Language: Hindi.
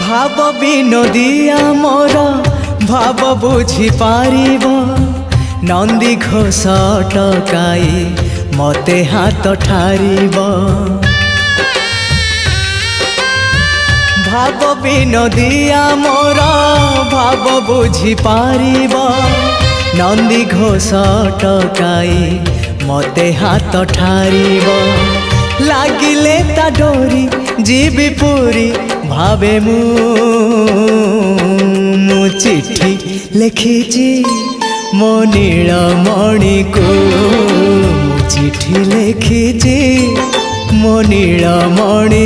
भाव विनोदिया मोर भाव बुझी पारिब नंदी घोष टकाई मते हाथ ठारिब भाव विनोदिया मोर भाव बुझी पारिब नंदी घोष टकाई मते हाथ ठारिब लागिले ता डोरी जीवी पूरी भावे मु चिट्ठी लिखिची मो नीलमणि को चिट्ठी लिखिची मो नीलमणि